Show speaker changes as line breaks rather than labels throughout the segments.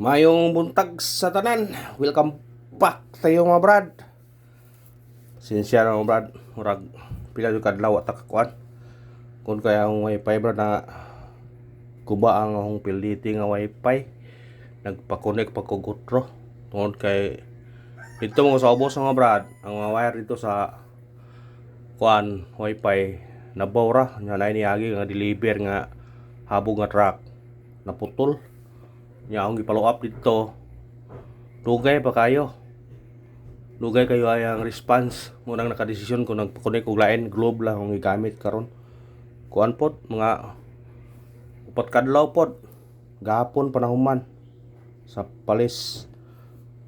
Mayong buntag sa tanan. Welcome back tayo mga brad. Sinsya na mga brad. Murag pila yung kadlaw at takakuan. Kung kaya ang wifi brad na kuba ang akong piliti nga wifi. Nagpakonek pa kog utro. Tungod kay dito mga sa ubos mga brad. Ang mga wire dito sa kuan wifi nabawra. Nga na iniagi nga deliver nga habog nga truck. Naputol. Nya akong gipalo up dito. Dugay pa kayo. Dugay kayo ay ang response. Munang nakadesisyon kung nagpakunik og lain globe lang ang gigamit karon. Kuan pod mga upat kadlaw pod. Gahapon panahuman sa palis.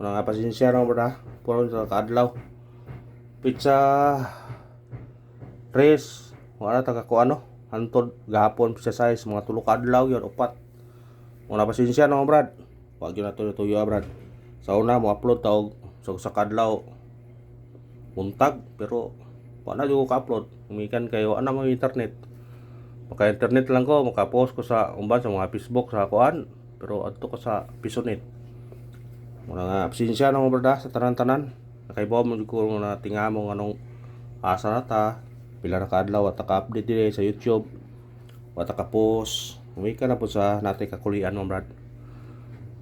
Muna nga pasensya ra ba puro sa kadlaw. Pizza tres wala ta ka ano hantod gahapon pizza size mga tulo ka adlaw yon upat. Muna pasensya na brad. Wag yun na tuyo brad. Sa una mo upload taog sa kadlaw buntag pero wala yung ka-upload. Umikan kayo ana mo internet. Maka internet lang ko, maka-post ko sa umban sa mga Facebook sa kuan pero adto ko sa Pisonet. Muna nga pasensya na mo brad sa tanan-tanan. Nakaibaw mo ko na tingamo anong asa na ta pila na kadlaw at ka-update dire sa YouTube. Wa ta ka-post. Umikan na po sa natay kakulian mo brad.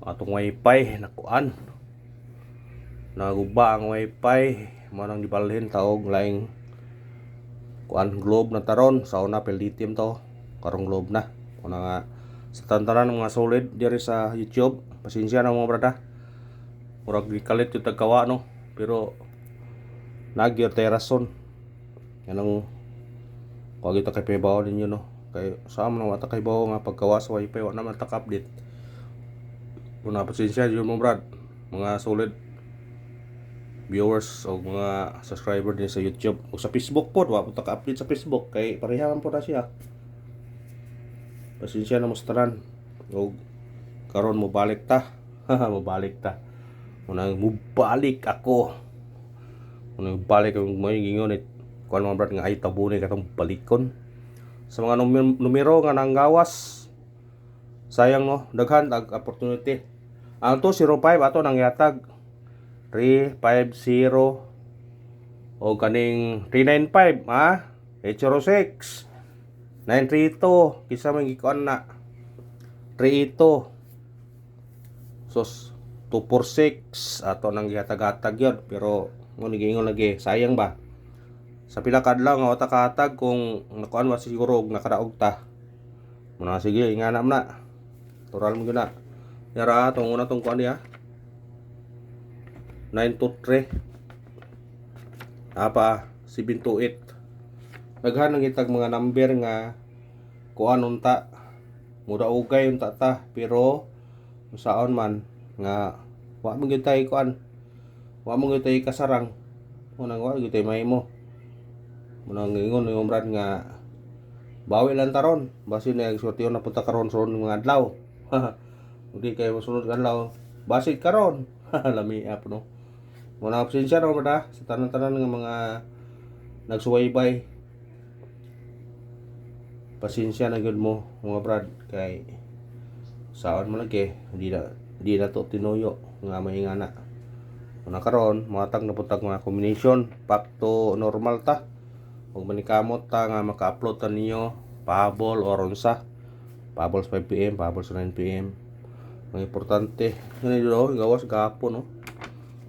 Atong wifi nakuan naguba ang wifi manang gibalhin taog laing kuan globe na taron sa una pel lithium to karong globe na kuna nga sa tantanan ng mga solid diri sa YouTube. Pasensya na mga brada murag gikalit yung tagkawa no pero nagyo tay rason yanang wag ito kay pibaw ninyo no kay sa among wata kay bawo nga pagkawa sa wifi wa naman ta update. Una pasensya yun mo brad mga solid viewers o mga subscriber din sa YouTube o sa Facebook po wa po ta ka-update sa Facebook kay parehaman po na siya. Pasensya na mo sa tanan o karon mo balik ta mo balik ta unang mubalik ako unang balik ang may gingonit kuan mga brad nga ay tabuni katong balikon sa mga numero nga nanggawas. Sayang no daghan tag opportunity. Ang to 05 ato nang yatag 350 o kaning 395 ha 806 932 kisa man gikuan na 32 sos 246 ato nang gihatag-hatag yun pero mo nigingon lagi sayang ba sa pila kadlaw nga wata kahatag kung nakuan wa siguro og nakadaog ta muna sige ingana na tural mo gina yara tong una tong kuan niya 923 apa 728 daghan ang itag mga number nga kuan unta muda ugay unta ta pero saon man nga wa mo gyud tay kuan wa mo gyud tay kasarang unang wa gyud tay mahimo munang ingon yung brad nga bawi lang taron basin na sortiyon na punta karon sunod mga adlaw hindi kayo masunod adlaw basig karon lami up no muna absensya na brad sa tanan-tanan ng mga nagsuwaybay. Pasensya na gyud mo mga brad kay saon man lagi di na to tinuyo nga mahingana una karon matag na putag mga combination back to normal ta ug manikamot ta nga maka-upload ta ninyo pahabol or unsa pahabol sa 5 pm pahabol sa 9 pm ang importante ngani do gawas gahapon no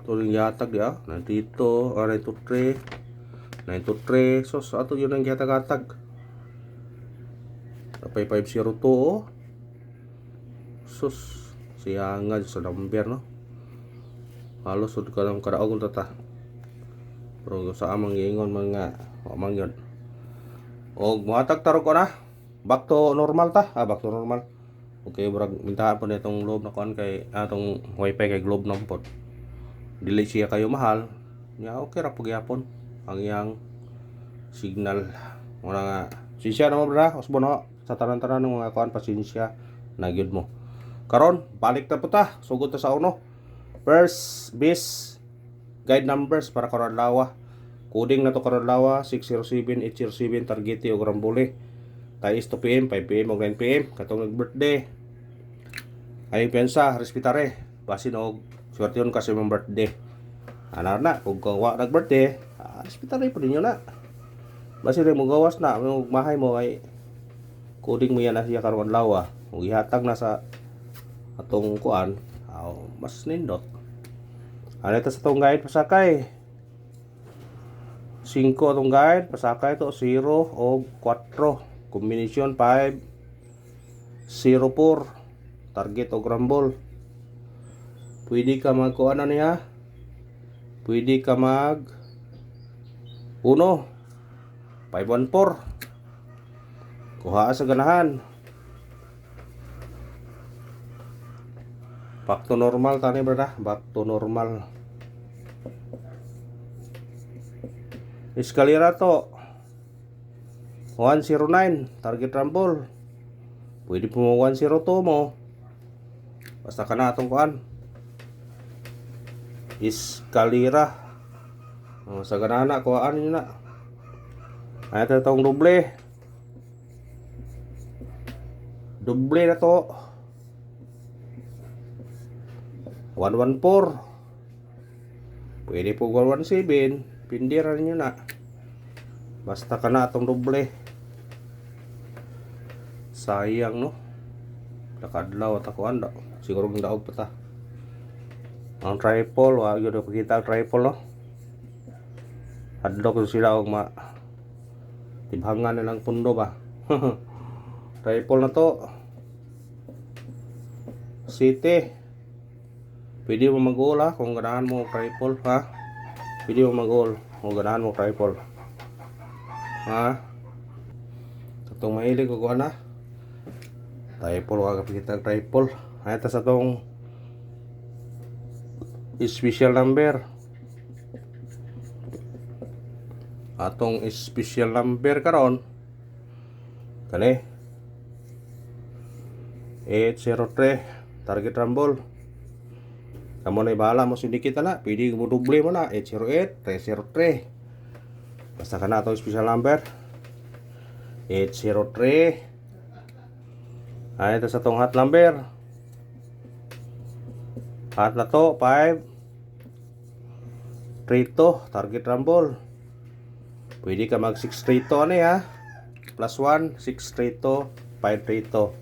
tuling yatag dia nandito 923 sos ato yun ang yatag-hatag tapay 502 oh. Sus siya nga sa number no halos ud ka lang kadaog tata pero sa amang giingon mga amang yun og muhatag taro ko na back to normal ta back to normal okay brag mintahan po nitong globe na kuan kay atong wifi kay globe na po dili siya kayo mahal nya okay ra pug yapon ang iyang signal wala nga sinsya na mo bra osbono sa tanan-tanan ng mga kuan pasensya na gyud mo karon balik ta po ta sugod ta sa uno first base guide numbers para karon lawa coding na to karon lawa 607807 targeti og Rambole tais 2 pm 5 pm og 9 pm katong nag birthday Ay pensa respetare basin og suwerte yun kasi mong birthday. Ana na kung wa nag-birthday, respetare po ninyo na. Basin rin mo gawas na mo mahay mo ay kuding mo yan na siya karon lawa. Ug ihatag na sa atong kuan, mas nindot. Ano ito sa itong guide pasakay? 5 atong guide, pasakay to 0 o 4. Kombinasyon 5, 0-4. Target o grambol. Pwede ka magkuan na niya. Pwede ka mag 1, 5-1-4. Kuha sa ganahan. Back to normal tani brada. Back to normal. Eskalera to 109. Target rumble. Pwede po mo 102 mo. Basta ka na atong kuan. Eskalera. Sa ganana kuhaan nyo na. Ay ito itong doble. Doble na to 114. Pwede po 117. Pindiran nyo na. Basta ka na itong doble. Sayang no. Nakadlaw at ako anda. Siguro kong daog pa ta. Ang triple. Wag yun na pakita ang triple no. Hadlok sila og tibhangan na lang pundo ba. Triple na to. City. Pwede mo mag-goal ha kung ganahan mo triple ha. Pwede mo mag-goal kung ganahan mo triple. Ha? Itong mahilig ko kuha na. Triple, wag kita triple. Ay ito sa itong special number. Atong special number karon kani 803 target rumble. Kamu na bahala mo sindikita na. Pwede mo doble mo na 808 303. Basta ka na itong special number 803. Ay ito sa itong hot number. Hot na to 532 target rumble. Pwede ka mag 632 ano ya. Plus 1 632 532.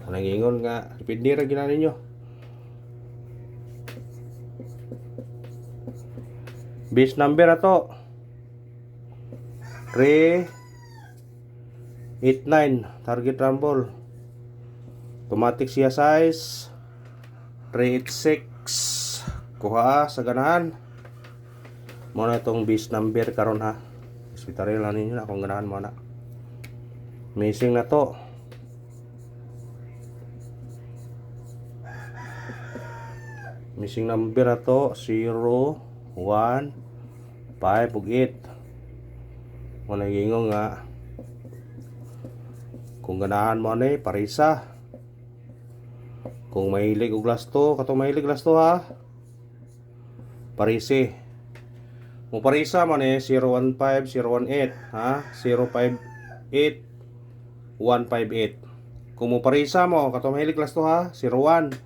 Nangingon nga depende ra gina ninyo. Base number na to 389 target rumble. Automatic siya size 386. Kuha sa ganahan. Muna itong base number karon ha. Hospital lang ninyo na kung ganahan mo na. Missing na to. Missing number na to 0, 1, 5 ug 8. Muna gingon nga kung ganahan mo na parisa. Kung mahilig og lasto, katong mahilig lasto ha. Parisi. Mo parisa man 015 018 ha, 058 158. Kung mo parisa mo katong mahilig lasto ha, 01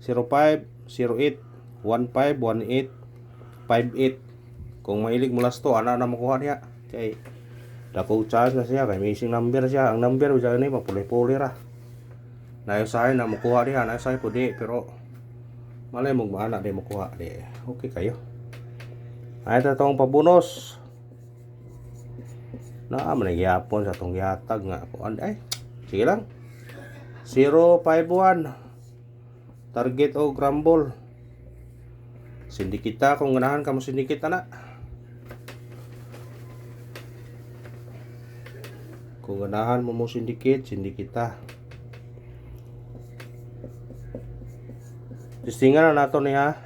05 08 15 18 58. Kung mahilig mo lasto ana na makuha niya. Kay dako chance na siya kay missing number siya. Ang number usa ni mapuli-puli ra. Nayusahay na makuha diha, nayusahay po di, pero malay mo maana di makuha di. Okay kayo. Ay ito itong pabunos. Man nagyapon sa itong yatag nga. Ay, sige lang. 051. Target o grumble. Sindikita kung ganahan ka mo sindikita na. Kung ganahan mo sindikita. Testingan na nato niya.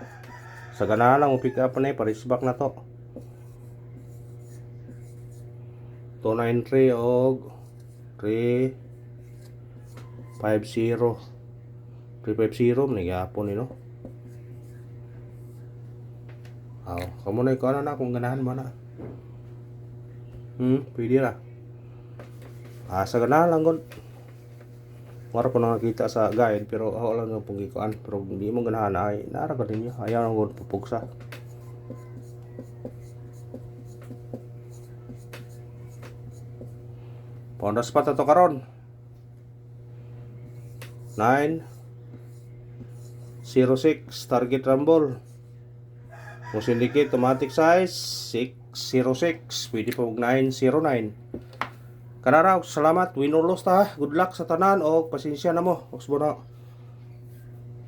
Sa ganahan lang mo pick up na parisbak na to. 293 og 350. 350 manigapon ni no. Kamu na ikaw na kung ganahan mo na. Pwede na. Sa ganahan lang gud. Mara ko nakakita sa guide pero ako lang yung pagikuan pero hindi mo ganahan ay nara ka ninyo ayaw nang gud pupugsa. Pondas pa to karon. 906 target rumble. Kung syndicate automatic size 606 pwede pa og 909. Kanara, salamat, win or loss ta. Good luck sa tanan o pasensya na mo. Oxbo na.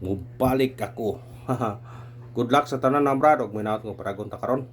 Mubalik ako. Good luck sa tanan ng brad og minaot ng paragon ta karon.